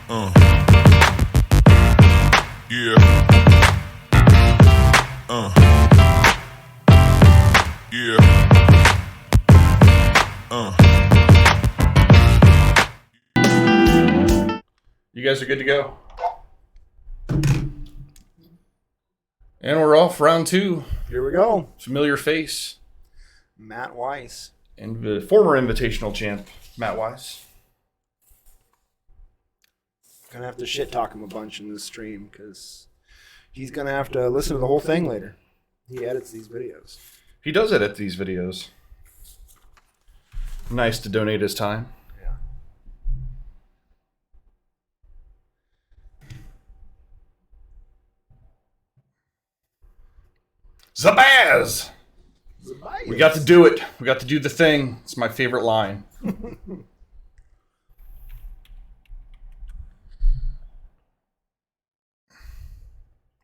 Yeah. Yeah. You guys are good to go. And we're off round 2. Here we go. Familiar face. Matt Weiss. And the former invitational champ, Matt Weiss. Gonna have to shit talk him a bunch in this stream because he's gonna have to listen to the whole thing later. He edits these videos. He does edit these videos. Nice to donate his time. Yeah. Zabaz! We got to do it. We got to do the thing. It's my favorite line.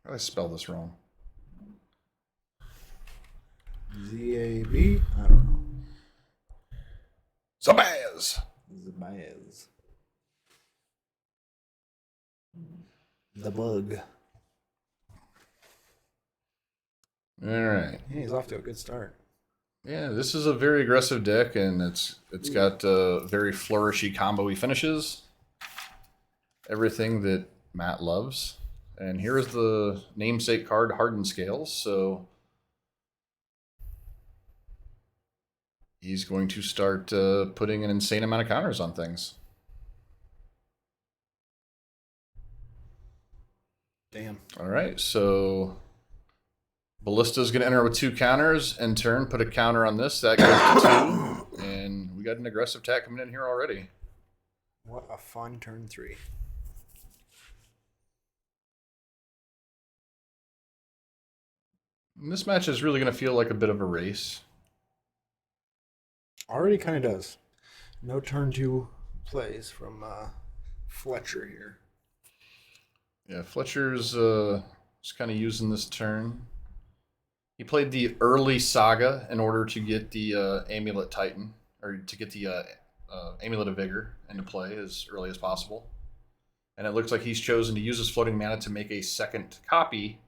How did I spell this wrong? Z-A-B? I don't know. Zabaz! Zabaz. The bug. All right. Yeah, he's off to a good start. Yeah, this is a very aggressive deck, and it's got very flourishy combo-y finishes. Everything that Matt loves. And here's the namesake card, Hardened Sscales. So he's going to start putting an insane amount of counters on things. Damn. All right, so Ballista's going to enter with 2 counters. In turn, put a counter on this. That goes to 2. And we got an aggressive attack coming in here already. What a fun turn 3. And this match is really going to feel like a bit of a race. Already kind of does. No turn 2 plays from Fletcher here. Yeah, Fletcher's just kind of using this turn. He played the early Saga in order to get the Amulet Titan, or to get the Amulet of Vigor into play as early as possible. And it looks like he's chosen to use his floating mana to make a second copy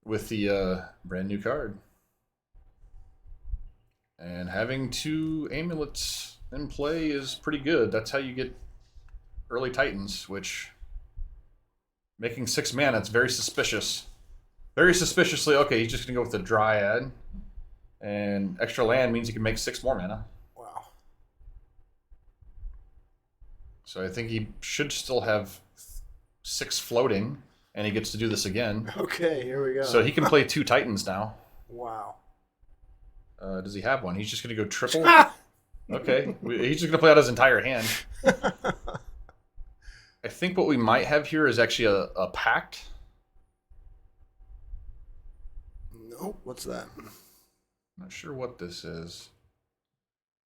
with the brand new card. And having 2 amulets in play is pretty good. That's how you get early Titans, which making 6 mana, it's very suspicious. Very suspiciously, okay, he's just going to go with the Dryad. And extra land means he can make 6 more mana. Wow. So I think he should still have 6 floating, and he gets to do this again. Okay, here we go. So he can play 2 Titans now. Wow. Does he have one? He's just going to go triple? Okay. He's just going to play out his entire hand. I think what we might have here is actually a pact. Nope. What's that? Not sure what this is.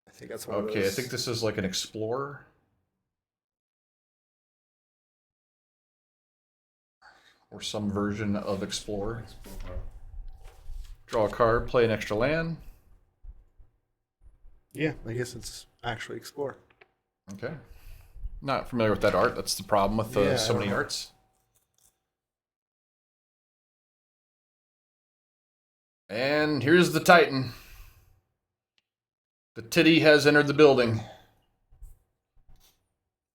I think that's one of Okay, those. I think this is like an explorer. Or some version of explorer. Draw a card, play an extra land. Yeah, I guess it's actually Explore. Okay. Not familiar with that art. That's the problem with Yeah, so I many don't know. arts. And here's the Titan. The titty has entered the building.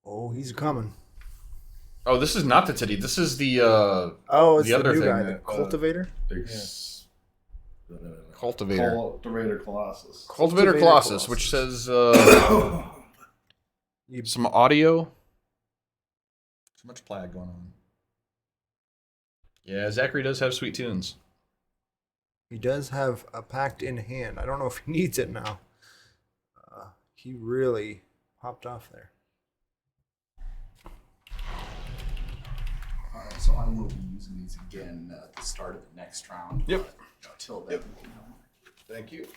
Oh, he's coming. Oh, this is not the titty. This is the Oh, it's the the, other new thing guy, that, the Cultivator. Cultivator. Cultivator Colossus. Cultivator Colossus, which says some audio. Too much plaid going on. Yeah, Zachary does have sweet tunes. He does have a pact in hand. I don't know if he needs it now. He really popped off there. Alright, so I will be using these again at the start of the next round. Yep. But, till then, Thank you.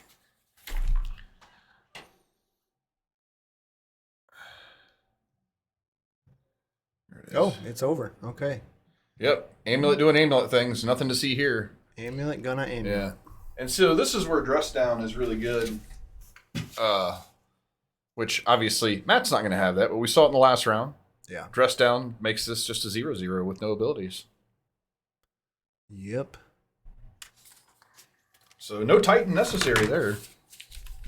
Oh, it's over. Okay. Yep. Amulet doing amulet things. Nothing to see here. Amulet gonna amulet. Yeah. And so this is where dress down is really good. Which obviously Matt's not going to have that, but we saw it in the last round. Yeah. Dress down makes this just a 0/0 with no abilities. Yep. So no Titan necessary there.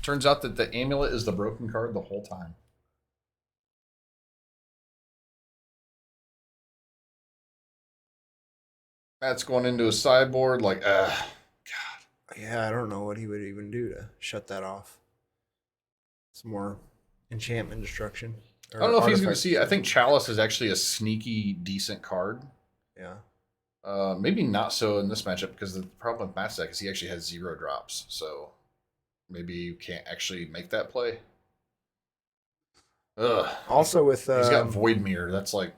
Turns out that the Amulet is the broken card the whole time. That's going into a sideboard like, Yeah, I don't know what he would even do to shut that off. It's more enchantment destruction. I don't know if he's going to artifact see. I think destruction. Chalice is actually a sneaky, decent card. Yeah. Maybe not so in this matchup because the problem with Matt's deck is he actually has 0 drops. So maybe you can't actually make that play. Ugh. Also with He's got Void Mirror. That's like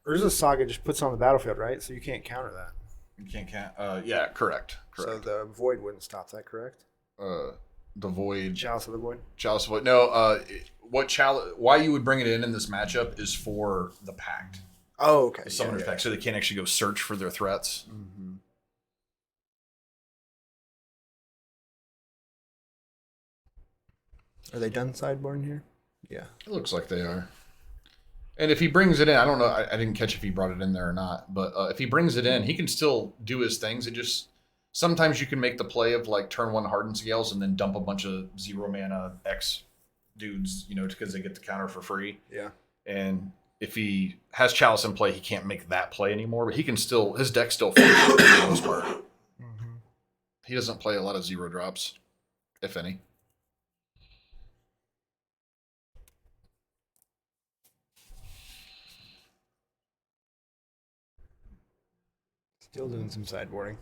Urza Saga just puts on the battlefield, right? So you can't counter that. you can't. Yeah, correct. So the void wouldn't stop that, correct? The Void. Chalice of the Void. Chalice of Void. No. Why you would bring it in this matchup is for the Pact. Oh, okay. The Summoner's Pact, so they can't actually go search for their threats. Mm-hmm. Are they done sideboarding here? Yeah. It looks like they are. And if he brings it in, I don't know. I didn't catch if he brought it in there or not. But if he brings it in, he can still do his things. It just sometimes you can make the play of like turn 1 Hardened Sscales and then dump a bunch of 0 mana X dudes, because they get the counter for free. Yeah. And if he has Chalice in play, he can't make that play anymore. But he can still, his deck still functions for the most part. Mm-hmm. He doesn't play a lot of 0 drops, if any. Still doing some sideboarding.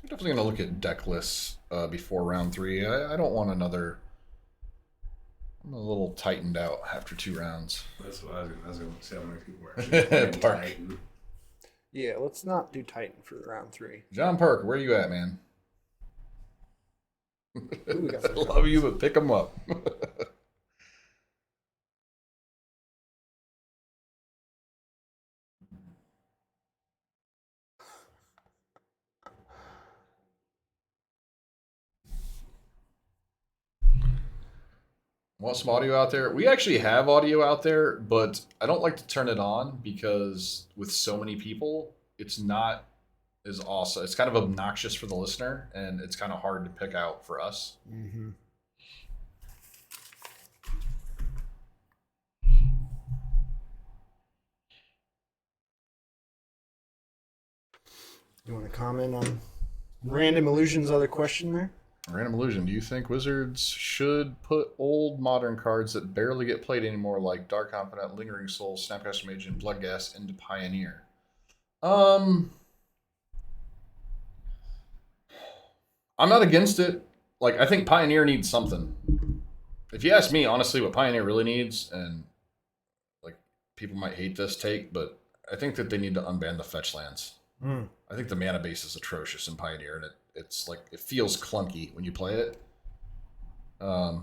I'm definitely going to look at deck lists before round 3. I don't want another. I'm a little tightened out after 2 rounds. That's what I was going to say. How many people were actually playing Park. Titan. Yeah, let's not do Titan for round 3. John Park, where you at, man? Ooh, we got I some love you, but pick him up. Want some audio out there? We actually have audio out there, but I don't like to turn it on because with so many people, it's not as awesome. It's kind of obnoxious for the listener, and it's kind of hard to pick out for us. Mm-hmm. You want to comment on Random Illusion's other question there? Random Illusion, do you think Wizards should put old modern cards that barely get played anymore, like Dark Confidant, Lingering Soul, Snapcaster Mage, and Bloodghast, into Pioneer? I'm not against it. Like, I think Pioneer needs something. If you ask me, honestly, what Pioneer really needs, and like people might hate this take, but I think that they need to unban the fetch lands. I think the mana base is atrocious in Pioneer, and it's like it feels clunky when you play it.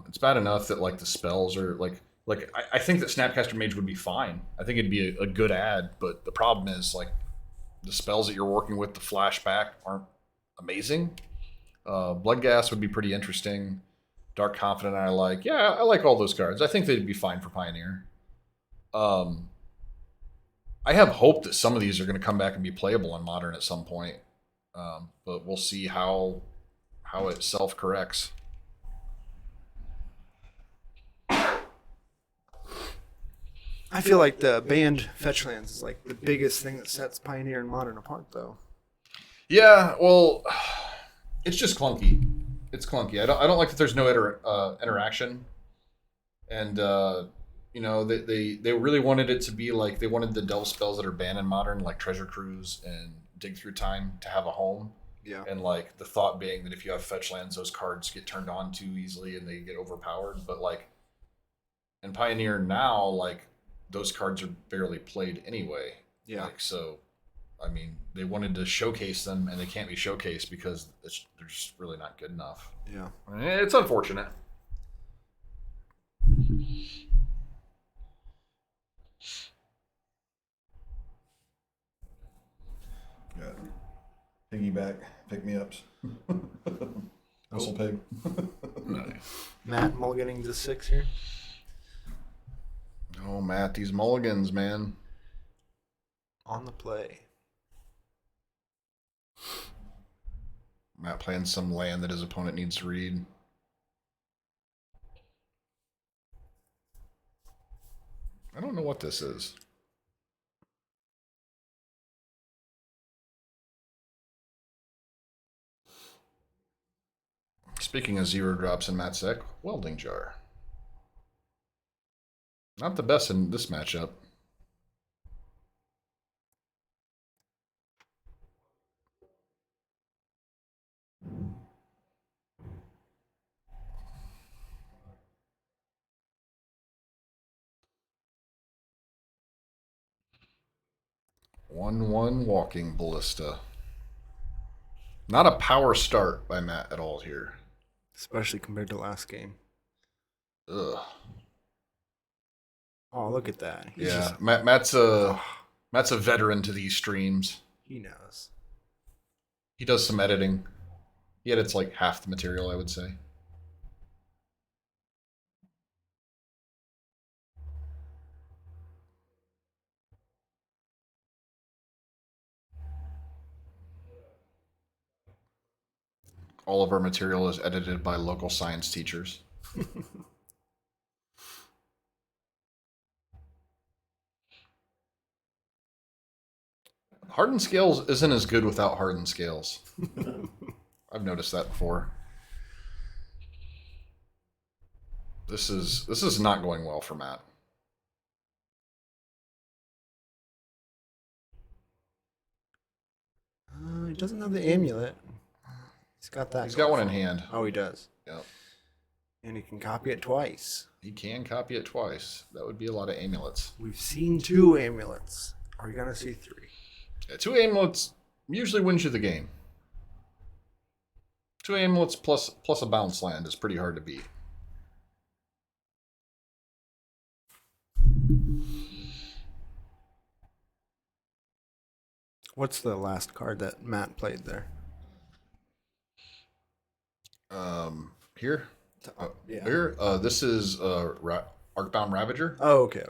It's bad enough that like the spells are I think that Snapcaster Mage would be fine. I think it'd be a good add, but the problem is like the spells that you're working with, the flashback, aren't amazing. Bloodghast would be pretty interesting. Dark Confidant, I like. Yeah, I like all those cards. I think they'd be fine for Pioneer. I have hope that some of these are going to come back and be playable in Modern at some point, but we'll see how it self-corrects. I feel like the banned fetch lands is like the biggest thing that sets Pioneer and Modern apart, though. Yeah, well, it's just clunky. It's clunky. I don't like that there's no interaction, and they really wanted it to be like they wanted the delve spells that are banned in Modern, like Treasure Cruise and Dig Through Time, to have a home. Yeah. And like the thought being that if you have fetch lands, those cards get turned on too easily and they get overpowered. But like in Pioneer now, like those cards are barely played anyway. Yeah. Like, so, I mean, they wanted to showcase them and they can't be showcased because they're just really not good enough. Yeah. I mean, it's unfortunate. Got piggyback, pick me ups. whistle pig. Matt mulliganing to 6 here. Oh, Matt, these mulligans, man. On the play. Matt playing some land that his opponent needs to read. I don't know what this is. Speaking of 0 drops in Matt's deck, Welding Jar. Not the best in this matchup. One walking ballista. Not a power start by Matt at all here. Especially compared to last game. Ugh. Oh, look at that. He's Yeah, just- Matt's a veteran to these streams. he knows. He does some editing. He edits like half the material, I would say. All of our material is edited by local science teachers. Hardened Scales isn't as good without Hardened Scales. I've noticed that before. This is not going well for Matt. He doesn't have the amulet. He's got that. He's got one in hand. Oh, he does. Yep. And he can copy it twice. He can copy it twice. That would be a lot of amulets. We've seen 2 amulets. Are we gonna see 3? Yeah, 2 amulets usually wins you the game. 2 amulets plus a bounce land is pretty hard to beat. What's the last card that Matt played there? Here? Yeah. Here? This is Arcbound Ravager, Oh, okay.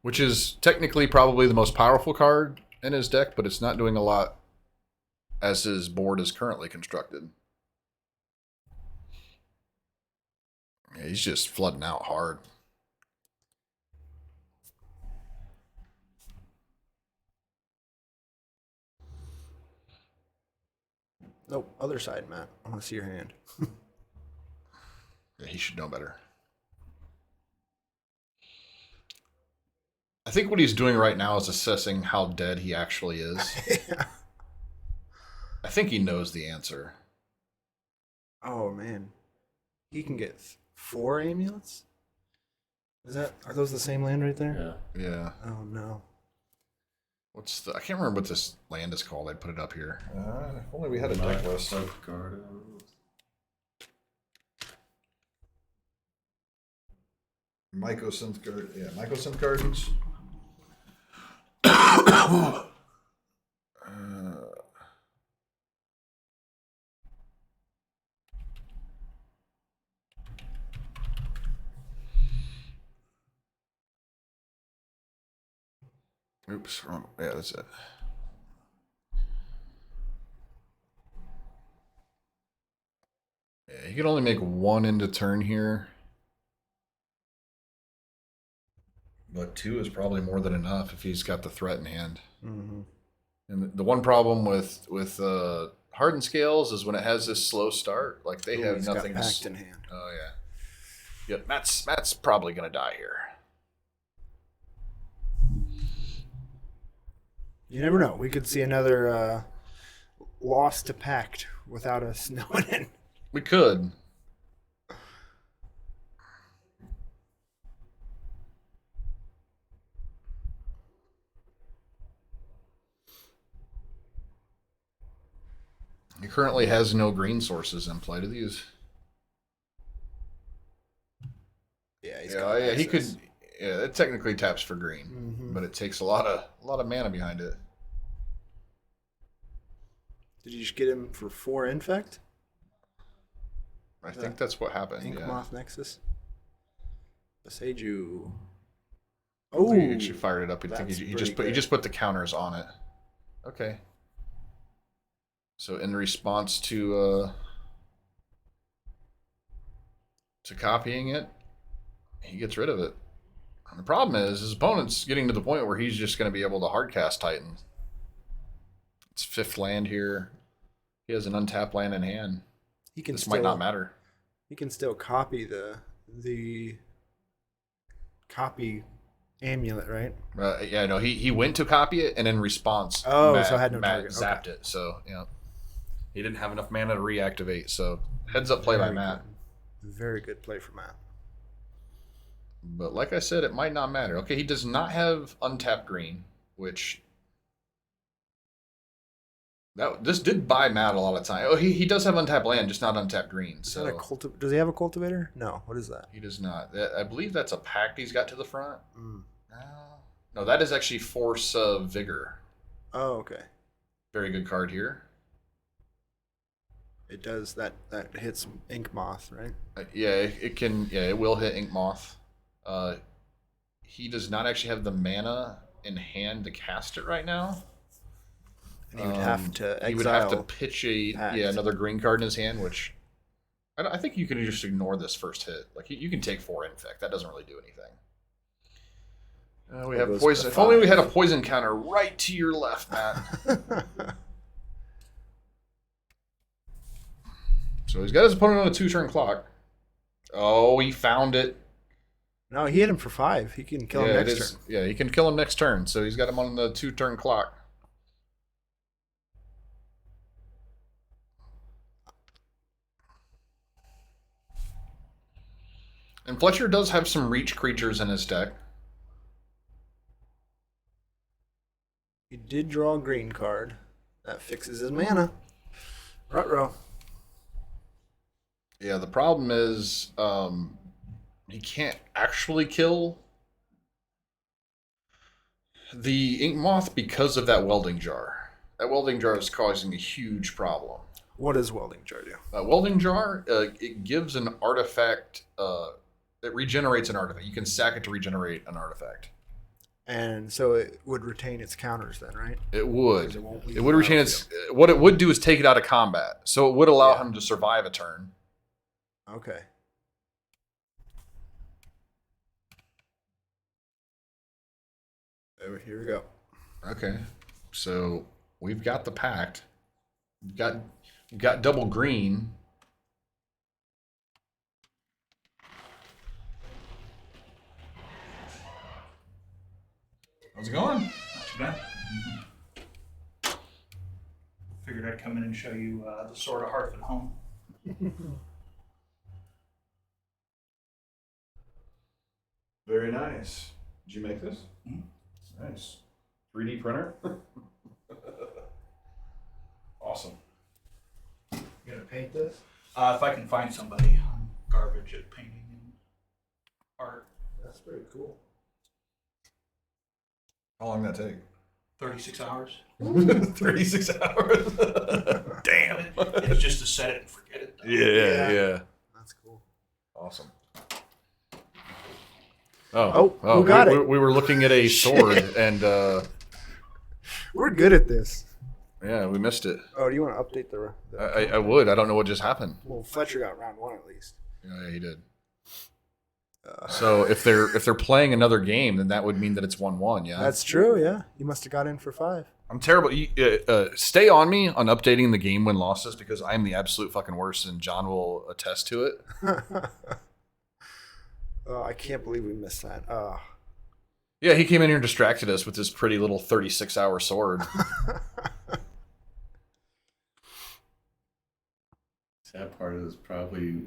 which is technically probably the most powerful card in his deck, but it's not doing a lot as his board is currently constructed. Yeah, he's just flooding out hard. Nope, other side, Matt. I want to see your hand. Yeah, he should know better. I think what he's doing right now is assessing how dead he actually is. Yeah. I think he knows the answer. Oh man, he can get 4 amulets. Are those the same land right there? Yeah. Yeah. Oh no. I can't remember what this land is called. I put it up here. If only we had a deck list. Safeguard. Mycosynth Gardens. Yeah, Mycosynth Gardens. Oops, wrong. Yeah, that's it. Yeah, he can only make 1 into turn here. But 2 is probably more than enough if he's got the threat in hand. Mm-hmm. And the one problem with Hardened Scales is when it has this slow start, like they have nothing to. packed in hand. Oh yeah. Yep, Matt's probably gonna die here. You never know. We could see another loss to Pact without us knowing it. We could. He currently has no green sources in play to these. Yeah, Yeah, he could. Yeah, it technically taps for green, Mhm. but it takes a lot of mana behind it. Did you just get him for 4 infect? I think that's what happened. Ink yeah. Moth Nexus. Beseiju. Oh, Oh, he actually fired it up. I think that's he pretty just put the counters on it. Okay. So in response to copying it, he gets rid of it. And the problem is his opponent's getting to the point where he's just going to be able to hardcast Titan. It's 5th land here. He has an untapped land in hand. he can This still might not matter. He can still copy the copy amulet, right? Yeah, no, he went to copy it, and in response, Oh, Matt, so I had no Matt target. zapped Okay. it. So yeah, he didn't have enough mana to reactivate. So heads up play by Very Matt. good. Very good play from Matt. But like I said, it might not matter. Okay, he does not have untapped green, which this did buy Matt a lot of time. Oh, he does have untapped land, just not untapped green. Is So that a does he have a cultivator? No. What is that? he does not. I believe that's a pact he's got to the front. Mm. No, that is actually Force of Vigor. Oh, okay. Very good card here. It does that hits Ink Moth, right? Yeah, it can. Yeah, it will hit Ink Moth. He does not actually have the mana in hand to cast it right now. And he would have to exile. He would have to pitch Pact. another green card in his hand, which I think you can just ignore this first hit. Like you can take 4 infect. That doesn't really do anything. We have goes poison. to If only we 5. had a poison counter right to your left, Matt. So he's got his opponent on a 2-turn clock. Oh, he found it. No, he hit him for 5. He can kill him it next is- turn. Yeah, he can kill him next turn. So he's got him on the 2-turn clock. And Fletcher does have some reach creatures in his deck. He did draw a green card. That fixes his mana. Ruh-roh. Yeah, the problem is he can't actually kill the Ink Moth because of that welding jar. That welding jar is causing a huge problem. What does Welding Jar do? Welding jar, it gives an artifact. It regenerates an artifact. You can sack it to regenerate an artifact. And so it would retain its counters then, right? It would. Because it won't leave It would the retain its. What it would do is take it out of combat, so it would allow him to survive a turn. Okay. Here we go. Okay, so we've got the pact. We've got double green. How's it going? Not too bad. Figured I'd come in and show you the Sword of Hearth at home. Very nice. Did you make this? Mhm. Nice. 3D printer? Awesome. You gonna paint this? If I can find somebody, I'm garbage at painting and art. That's pretty cool. How long did that take? 36 hours. 36 hours. Damn. It's just to set it and forget it. Though. Yeah. That's cool. Awesome. Who got it? We were looking at a sword, and We're good at this. yeah, we missed it. Oh, do you want to update the I would. I don't know what just happened. Well, Fletcher got round 1 at least. Yeah, he did. So if they're playing another game, then that would mean that it's 1-1. Yeah, That's true, yeah. You must have got in for 5. I'm terrible. Stay on me on updating the game win losses because I'm the absolute fucking worst, and John will attest to it. Oh, I can't believe we missed that. Oh. Yeah, he came in here and distracted us with this pretty little 36-hour sword. That part is probably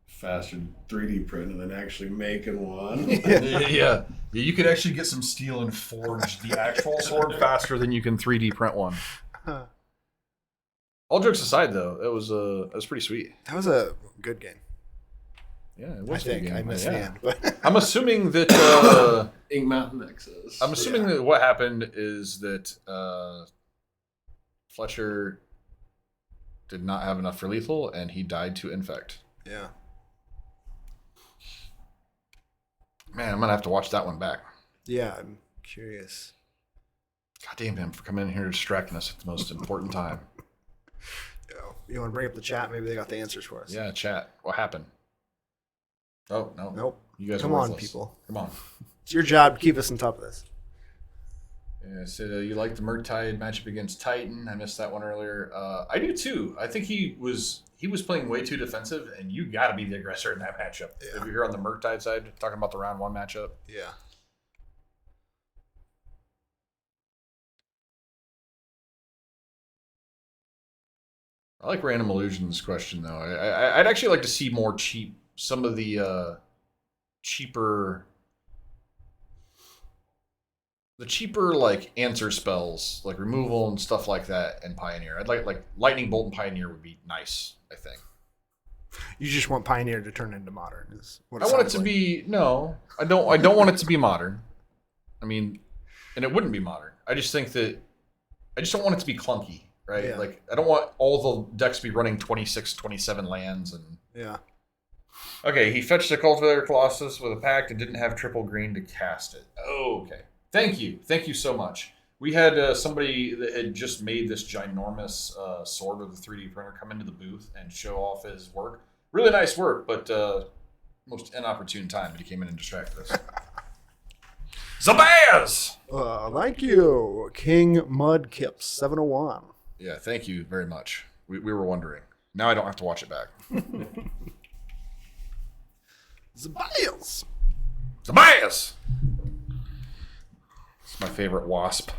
faster 3D printing than actually making one. Yeah, you could actually get some steel and forge the actual sword faster than you can 3D print one. All jokes aside, though, it was pretty sweet. That was a good game. Yeah, it I was. think. I missed the end. But I'm assuming that. Ink Mountain Nexus. I'm assuming that what happened is that Fletcher did not have enough for lethal, and he died to infect. Yeah. Man, I'm gonna have to watch that one back. Yeah, I'm curious. God damn him for coming in here distracting us at the most important time. You want to bring up the chat? Maybe they got the answers for us. Yeah, chat. What happened? Oh, no. Nope. You guys Come are on, worthless. people. Come on. It's your job to keep us on top of this. Yeah, so you like the Murktide matchup against Titan. I missed that one earlier. I do too. I think he was playing way too defensive, and you got to be the aggressor in that matchup. Yeah. If you're here on the Murktide side, talking about the round 1 matchup. Yeah. I like Random Illusions question though. I'd actually like to see more some of the cheaper like answer spells, like removal and stuff like that, and Pioneer. I'd like Lightning Bolt and Pioneer would be nice. I think. You just want Pioneer to turn into Modern. Is what I want it to be no. I don't want it to be Modern. I mean, and it wouldn't be Modern. I just think that I just don't want it to be clunky. Right? Yeah. Like, I don't want all the decks to be running 26, 27 lands. And Yeah. okay, he fetched a Cultivator Colossus with a pact and didn't have triple green to cast it. Oh, okay. Thank you. Thank you so much. We had somebody that had just made this ginormous sword with a 3D printer come into the booth and show off his work. Really nice work, but most inopportune time that he came in and distracted us. Zabaz! Thank you, King Mudkips 701. Yeah, thank you very much. We were wondering. Now I don't have to watch it back. Zabaz! Zabaz! It's my favorite wasp.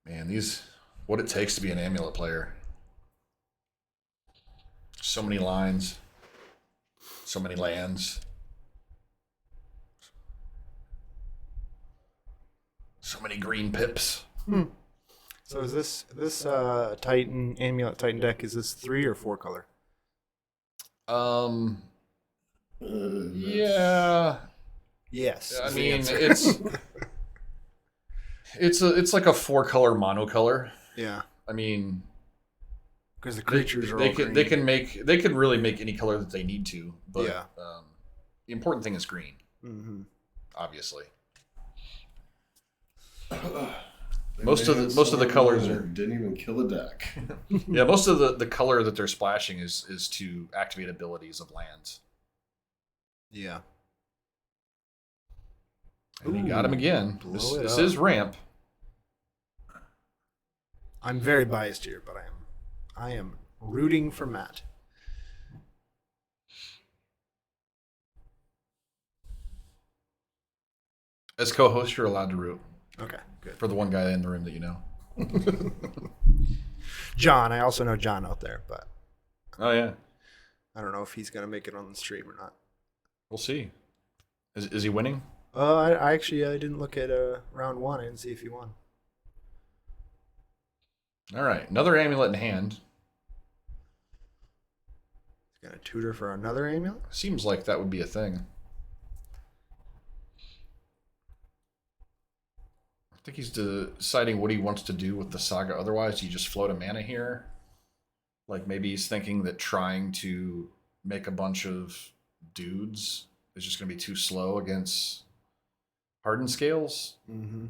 Man, what it takes to be an Amulet player. So many lines. So many lands. So many green pips. So is this Titan Amulet Titan deck? Is this 3 or 4 color? Yeah. Yes. I is the mean, answer. it's like a 4-color monocolor. Yeah, I mean, because the creatures are they all can green. they can really make any color that they need to, but Yeah. the important thing is green, Mm-hmm. obviously. They Most of made the someone colors that are didn't even kill a deck. yeah. Most of the color that they're splashing is to activate abilities of lands. Yeah. And he got him again. Blow This it up. is ramp. I'm very biased here, but I am rooting for Matt. As co-host, you're allowed to root Okay, good. for the one guy in the room that you know. John, I also know John out there, but Oh yeah, I don't know if he's gonna make it on the stream or not. we'll see. Is he winning? I actually didn't look at round 1. I didn't see if he won. All right, another amulet in hand. He's gonna tutor for another amulet. Seems like that would be a thing. I think he's deciding what he wants to do with the saga. Otherwise, you just float a mana here. Like maybe he's thinking that trying to make a bunch of dudes is just going to be too slow against Hardened Sscales. Mm-hmm.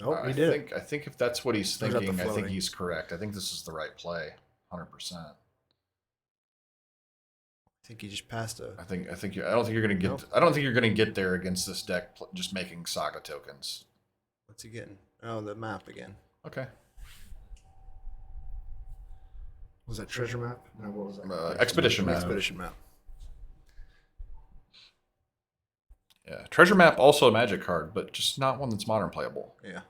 Oh, he did it. I think if that's what he's Or is that the thinking, I think floating? he's correct. I think this is the right play, 100%. I think he just passed a. I don't think you're gonna get. Nope. I don't think you're gonna get there against this deck just making saga tokens. What's he getting? Oh, the map again. Okay. Was that treasure map? No, what was that? Expedition map. Expedition map. Yeah, treasure map also a magic card, but just not one that's modern playable. Yeah.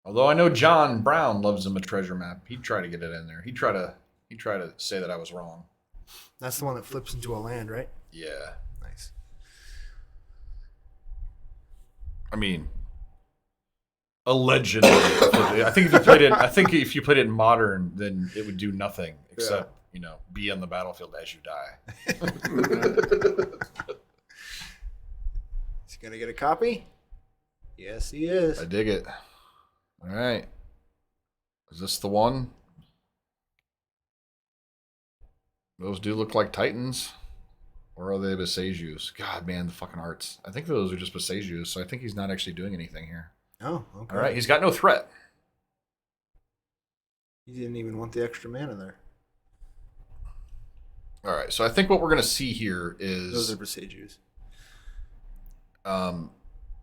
Although I know John Brown loves him a treasure map. He'd try to get it in there. He'd try to say that I was wrong. That's the one that flips into a land, right? Yeah. Nice. I mean, allegedly. I think if you played it in modern, then it would do nothing except be on the battlefield as you die. he gonna get a copy? Yes, he is. I dig it. All right. Is this the one? Those do look like Titans. Or are they Besejus? God, man, the fucking arts. I think those are just Besejus, so I think he's not actually doing anything here. Oh, okay. All right, he's got no threat. He didn't even want the extra mana there. All right, so I think what we're going to see here is... Those are Besejus.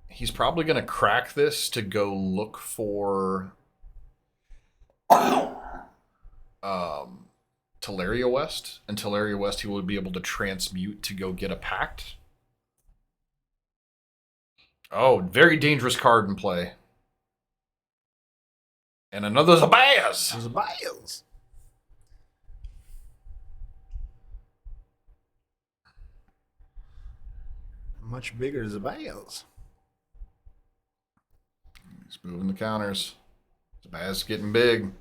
He's probably going to crack this to go look for Teleria West. And Teleria West, he will be able to transmute to go get a Pact. Oh, very dangerous card in play. And another Zabaz. Those are Biles. Much bigger as the Biles. He's moving the counters. Zabaz getting big.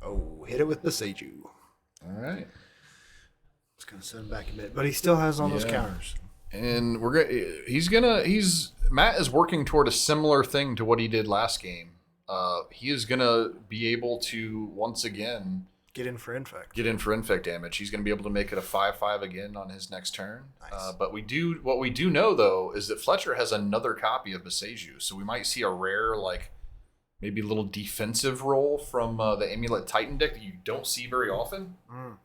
Oh, hit it with the Seiju. All right. It's gonna send him back a bit, but he still has all those Yeah. counters. And Matt is working toward a similar thing to what he did last game. He is gonna be able to once again Get in for infect. get in for infect damage. He's gonna be able to make it a 5/5 again on his next turn. Nice. But what we do know though is that Fletcher has another copy of Beseju, so we might see a rare maybe a little defensive role from the Amulet Titan deck that you don't see very often. Mm.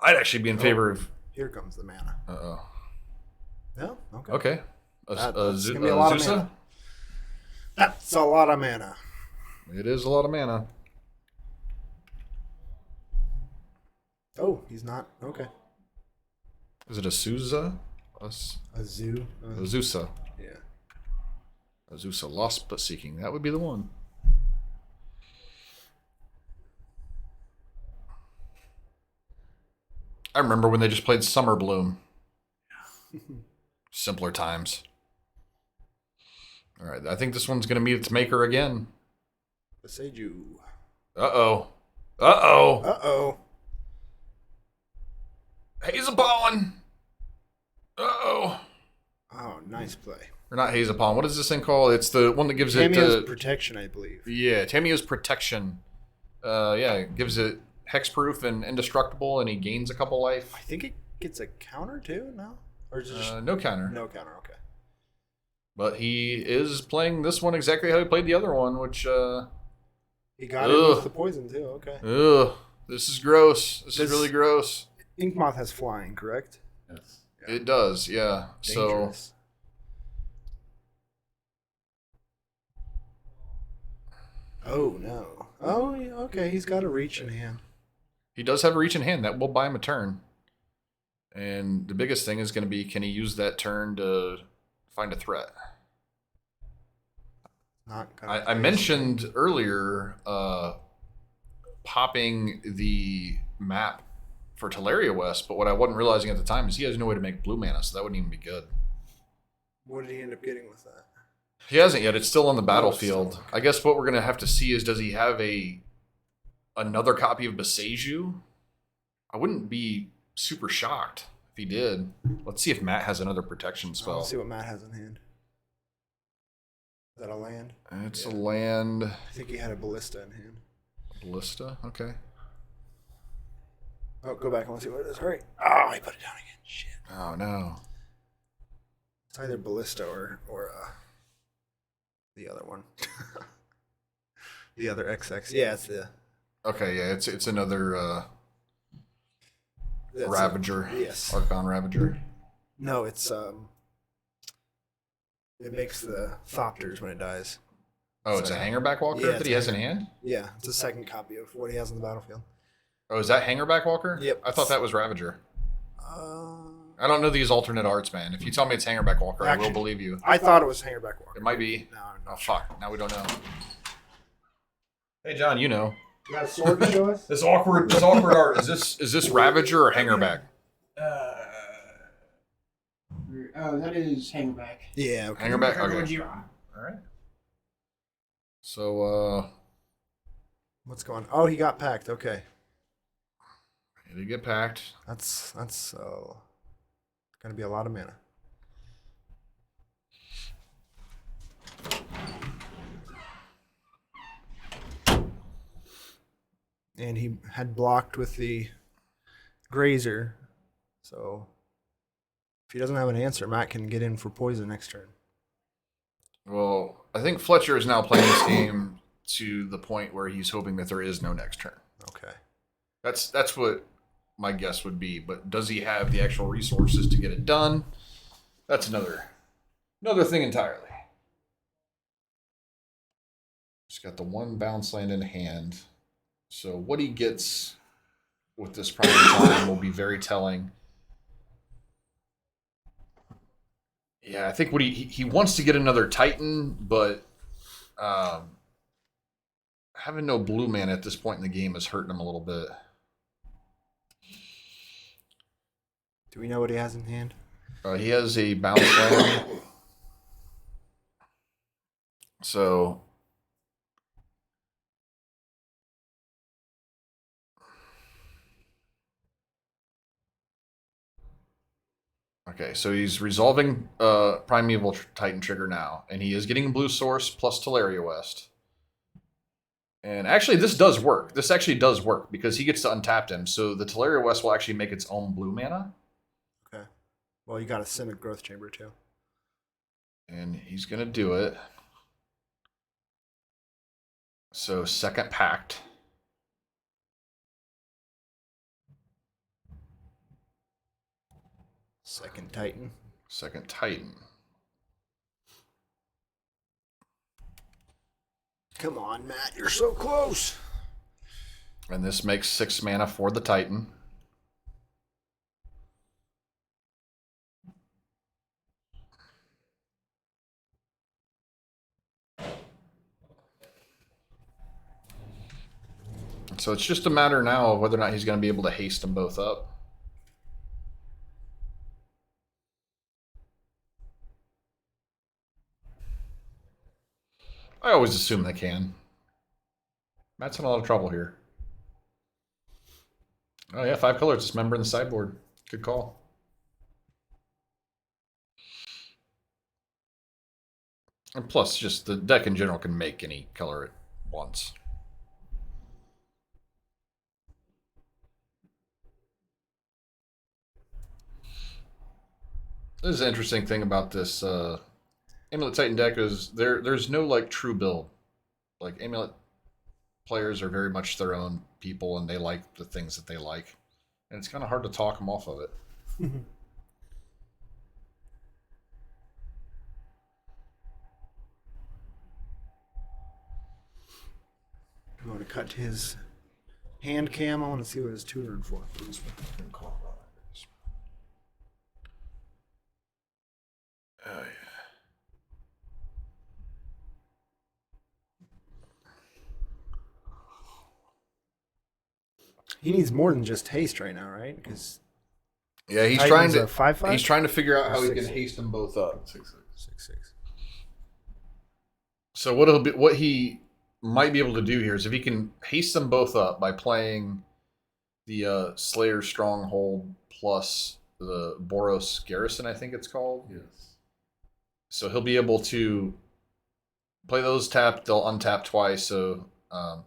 I'd actually be in favor of. Here comes the mana. Uh-oh. No? Okay. Okay. That's gonna be a lot of mana. That's a lot of mana. It is a lot of mana. Oh, he's not. Okay. Is it a Souza? A zoo. Azusa. Yeah. Azusa, Lost but Seeking. That would be the one. I remember when they just played Summer Bloom. Simpler times. All right, I think this one's going to meet its maker again. The Seiju. Uh-oh. Uh-oh. Uh-oh. Hazel Pollen. Uh-oh. Oh, nice play. Or not Hazel Pollen. What is this thing called? It's the one that gives Tamiya's it... protection, I believe. Yeah, Tamiya's Protection. Yeah, it gives it hexproof and indestructible, and he gains a couple life. I think it gets a counter too, no? Or is it just... No counter. No counter, okay. But he is playing this one exactly how he played the other one, which... He got it with the poison too, okay. Ugh. This is gross. This is really gross. Inkmoth has flying, correct? Yes. It does, yeah. Dangerous. Oh, no. Oh, yeah, okay. He's got a reach in hand. He does have a reach in hand. That will buy him a turn. And the biggest thing is going to be, can he use that turn to find a threat? Not gonna I mentioned earlier popping the map for Teleria West, but what I wasn't realizing at the time is he has no way to make blue mana, so that wouldn't even be good. What did he end up getting with that? He hasn't yet. It's still on the Oh, battlefield. still, okay. I guess what we're going to have to see is, does he have another copy of Beseju? I wouldn't be super shocked if he did. Let's see if Matt has another protection spell. Let's see what Matt has in hand. Is that a land? It's a land. I think he had a ballista in hand. Ballista? Okay. Oh, go back and let's see what it is. Hurry. Oh, he put it down again. Shit. Oh, no. It's either ballista or the other one. The other XX. Yeah, it's the... Okay, yeah, it's another that's Ravager. yes. Archon Ravager. No, it's it makes the Thopters when it dies. Oh, it's a Hangerback Walker Yeah, that it's he a has in hand? Yeah, it's a second copy of what he has on the battlefield. Oh, is that Hangerback Walker? Yep. I thought that was Ravager. I don't know these alternate arts, man. If you tell me it's Hangerback Walker, I will Actually, believe you. I thought it was Hangerback Walker. It might be. No, Oh, fuck. Now we don't know. Hey, John, you know. You got a sword to show us? This awkward art. Is this Ravager or Hangerback? Oh, that is Hangerback. Yeah, okay. Hangerback? Or Okay. Jiran. All right. So, What's going? Oh, he got packed. Okay, did he get packed? that's gonna be a lot of mana. And he had blocked with the grazer, so if he doesn't have an answer, Matt can get in for poison next turn. Well, I think Fletcher is now playing this game to the point where he's hoping that there is no next turn. Okay. That's what my guess would be. But does he have the actual resources to get it done? That's another thing entirely. He's got the one bounce land in hand. So what he gets with this prime time will be very telling. Yeah, I think what he wants to get another Titan, but having no blue mana at this point in the game is hurting him a little bit. Do we know what he has in hand? He has a bounce land. So okay, so he's resolving Primeval Titan trigger now, and he is getting Blue Source plus Teleria West. And actually, this does work. This actually does work because he gets to untap him. So the Teleria West will actually make its own blue mana. Okay. Well, you got a Simic Growth Chamber too. And he's going to do it. So second pact. Second Titan. Second Titan. Come on, Matt. You're so close. And this makes 6 mana for the Titan. So it's just a matter now of whether or not he's going to be able to haste them both up. I always assume they can. Matt's in a lot of trouble here. Oh yeah, 5 colors, dismembering the sideboard. Good call. And plus, just the deck in general can make any color it wants. This is an interesting thing about this Amulet Titan deck is there's no like true build. Like Amulet players are very much their own people and they like the things that they like. And it's kind of hard to talk them off of it. You want to cut his hand cam? I want to see what his tutoring for. Oh yeah. He needs more than just haste right now, right? Because Yeah, he's Titan's trying a to 5/5? he's trying to figure out how he 6/6. can haste them both up. 6/6. 6/6. So what he might be able to do here is if he can haste them both up by playing the Slayer Stronghold plus the Boros Garrison, I think it's called. Yes. So he'll be able to play those tapped. They'll untap twice, so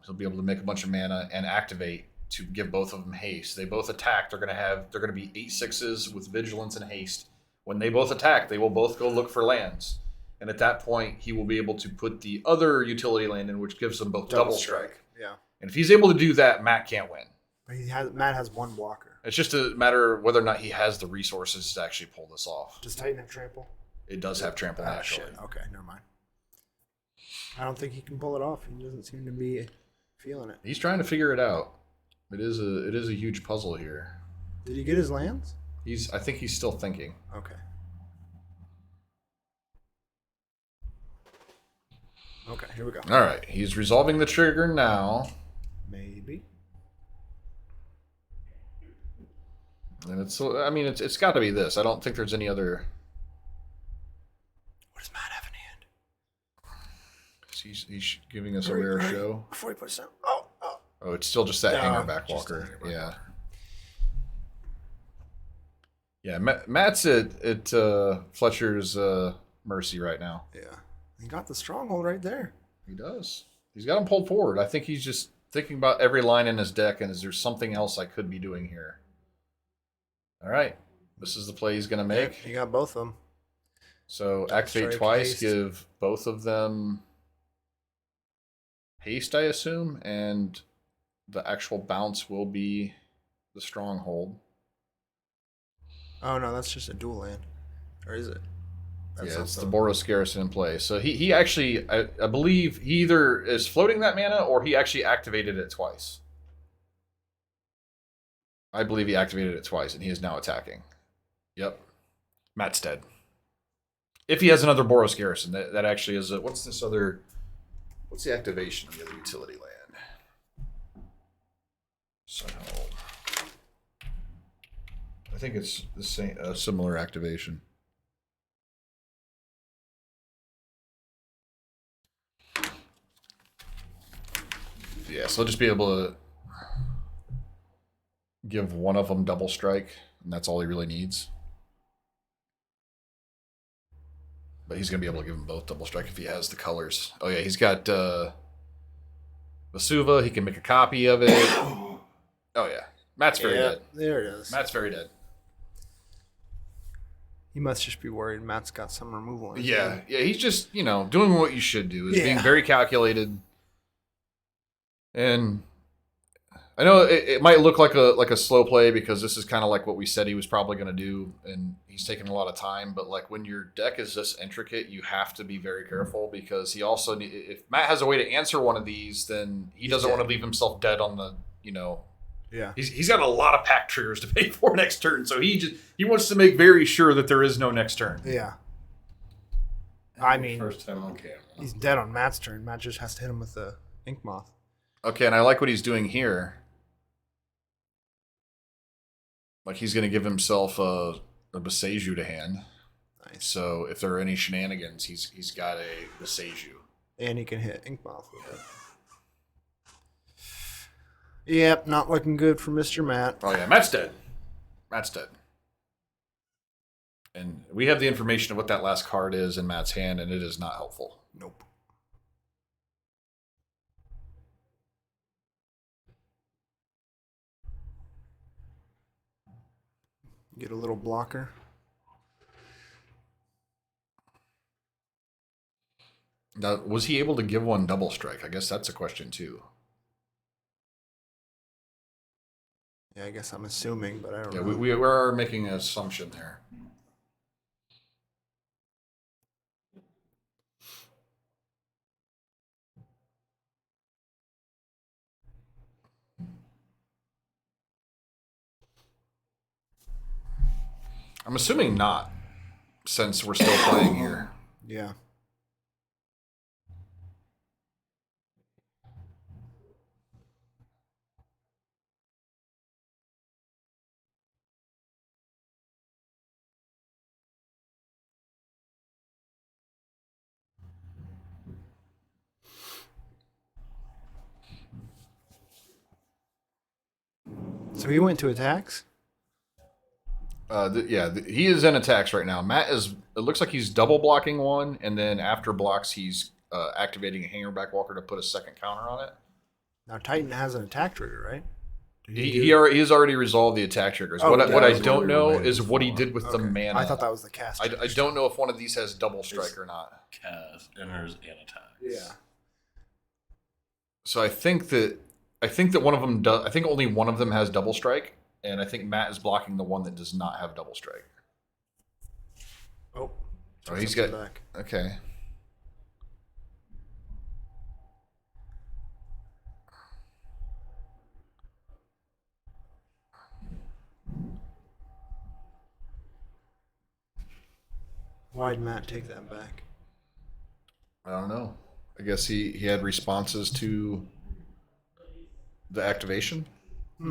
he'll be able to make a bunch of mana and activate to give both of them haste. They both attack. They're gonna be 8/6s with vigilance and haste. When they both attack, they will both go look for lands. And at that point, he will be able to put the other utility land in, which gives them both double strike. Yeah. And if he's able to do that, Matt can't win. But Matt has one blocker. It's just a matter of whether or not he has the resources to actually pull this off. Does Titan have trample? It does have trample Ah, naturally. shit. Okay, never mind. I don't think he can pull it off. He doesn't seem to be feeling it. He's trying to figure it out. It is a huge puzzle here. Did he get his lands? I think he's still thinking. Okay. Okay, here we go. All right, he's resolving the trigger now, Maybe. and it's got to be this. I don't think there's any other. What does Matt have in hand? He's giving us a rare show. Before he puts down. Oh. Oh, it's still just that No, hanger back just walker. a hanger back Yeah. walker. Yeah, Matt's at Fletcher's mercy right now. Yeah. He got the stronghold right there. He does. He's got him pulled forward. I think he's just thinking about every line in his deck, and is there something else I could be doing here? All right. This is the play he's going to make. He got both of them. So activate Strike, twice, haste. give both of them haste, I assume, and the actual bounce will be the stronghold. Oh, no, that's just a dual land. Or is it? That's Yeah, it's the something. Boros Garrison in play. So he actually, I believe, he either is floating that mana or he actually activated it twice. I believe he activated it twice, and he is now attacking. Yep. Matt's dead. If he has another Boros Garrison, that actually is a... What's this other... What's the activation of the other utility land? Sunhold. I think it's the same, similar activation. Yeah, so he'll just be able to give one of them double strike, and that's all he really needs. But he's going to be able to give them both double strike if he has the colors. Oh yeah, he's got Vesuva. He can make a copy of it. Oh yeah. Matt's very dead. There it is. Matt's very dead. He must just be worried Matt's got some removal. In his Yeah, hand. yeah. He's just, doing what you should do. Is being Yeah. very calculated. And I know it might look like a slow play because this is kind of like what we said he was probably going to do, and he's taking a lot of time. But like when your deck is this intricate, you have to be very careful because he also if Matt has a way to answer one of these, then he doesn't want to leave himself dead on the Yeah. He's got a lot of pack triggers to pay for next turn, so he wants to make very sure that there is no next turn. Yeah. I mean, First time on camera. he's dead on Matt's turn. Matt just has to hit him with the Ink Moth. Okay, and I like what he's doing here. Like he's going to give himself a Beseju to hand. Nice. So if there are any shenanigans, he's got a Beseju. And he can hit Ink Moth with it. Yep, not looking good for Mr. Matt. Oh yeah, Matt's dead. Matt's dead. And we have the information of what that last card is in Matt's hand, and it is not helpful. Nope. Get a little blocker. Now, was he able to give one double strike? I guess that's a question too. Yeah, I guess I'm assuming, but I don't Yeah, know. we are making an assumption there. I'm assuming not, since we're still playing here. Yeah. So he went to attacks? He is in attacks right now. Matt is. It looks like he's double blocking one, and then after blocks, he's activating a Hangerback Walker to put a second counter on it. Now Titan has an attack trigger, right? Did He has already resolved the attack triggers. Oh, what he I does. don't know Already is what he did with the Okay. mana. I thought that was the cast. I don't know if one of these has double strike or not. Cast, enters, and attacks. Yeah. So I think that one of them does. I think only one of them has double strike, and I think Matt is blocking the one that does not have double strike. Oh. Oh, he's Something got. back. Okay. Why'd Matt take that back? I don't know. I guess he had responses to the activation. I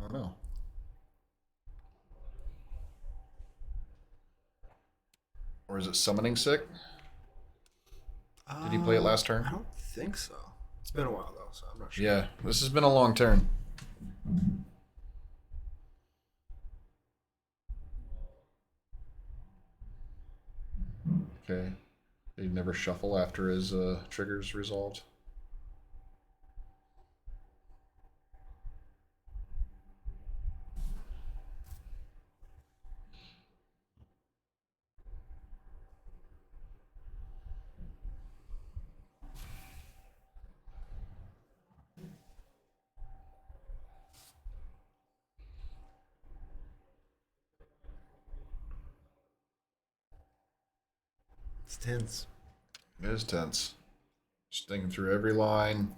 don't know. Or is it summoning sick? Did he play it last turn? I don't think so. It's been a while though, so I'm not sure. Yeah, this has been a long turn. Okay. He'd never shuffle after his triggers resolved. It's tense. It is tense. Just thinking through every line.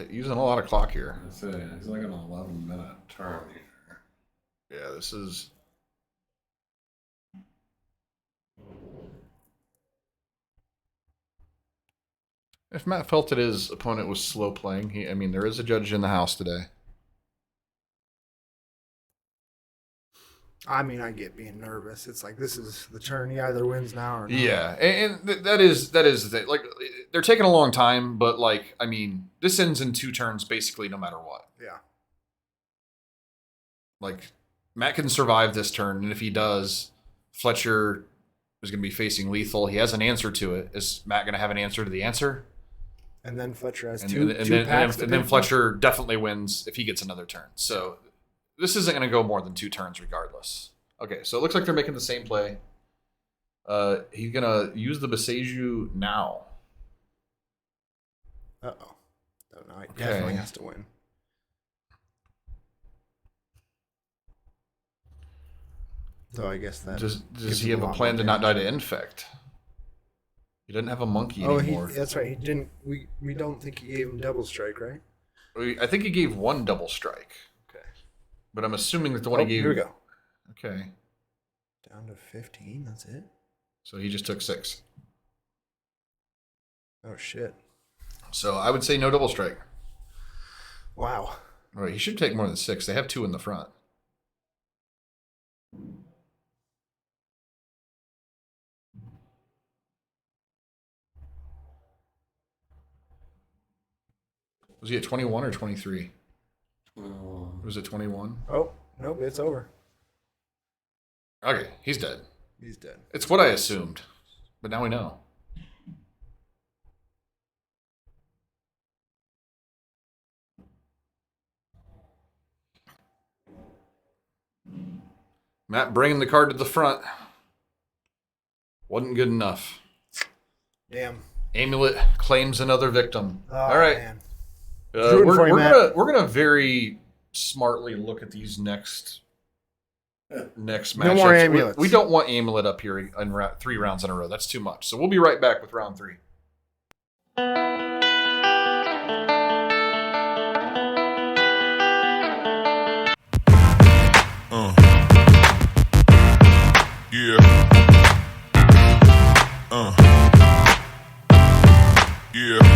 Using a lot of clock here. I say he's like an 11-minute turn here. Yeah, this is. If Matt felt that his opponent was slow playing, I mean, there is a judge in the house today. I mean, I get being nervous. It's like this is the turn. He either wins now or not. Yeah, and that is the thing. Like, they're taking a long time, but like, I mean, this ends in 2 turns basically, no matter what. Yeah. Like, Matt can survive this turn, and if he does, Fletcher is going to be facing lethal. He has an answer to it. Is Matt going to have an answer to the answer? And then Fletcher has And, two packs. and then Fletcher definitely wins if he gets another turn. So this isn't going to go more than 2 turns regardless. Okay, so it looks like they're making the same play. He's going to use the Beseju now. Uh-oh. Oh, no, he definitely has to win. So I guess that Does gives he him have a lot plan more to not die damage. to infect? He doesn't have a monkey Oh, anymore. that's right. He didn't. We don't think he gave him double strike, right? I think he gave 1 double strike, Okay. but I'm assuming that the one he gave. Here we go. Okay, Down to 15. That's it. so he just took 6. Oh shit! So I would say no double strike. Wow. All right, he should take more than 6. They have 2 in the front. Was he at 21 or 23? Was it 21? Oh nope, it's over. Okay, he's dead. He's dead. It's what I assumed, but now we know. Matt bringing the card to the front. Wasn't good enough. Damn. Amulet claims another victim. Oh, All right. Man. We're for you, Matt. gonna very smartly look at these next matchups. No more amulets. We don't want Amulet up here in 3 rounds in a row. That's too much. So we'll be right back with round 3. Yeah. Yeah.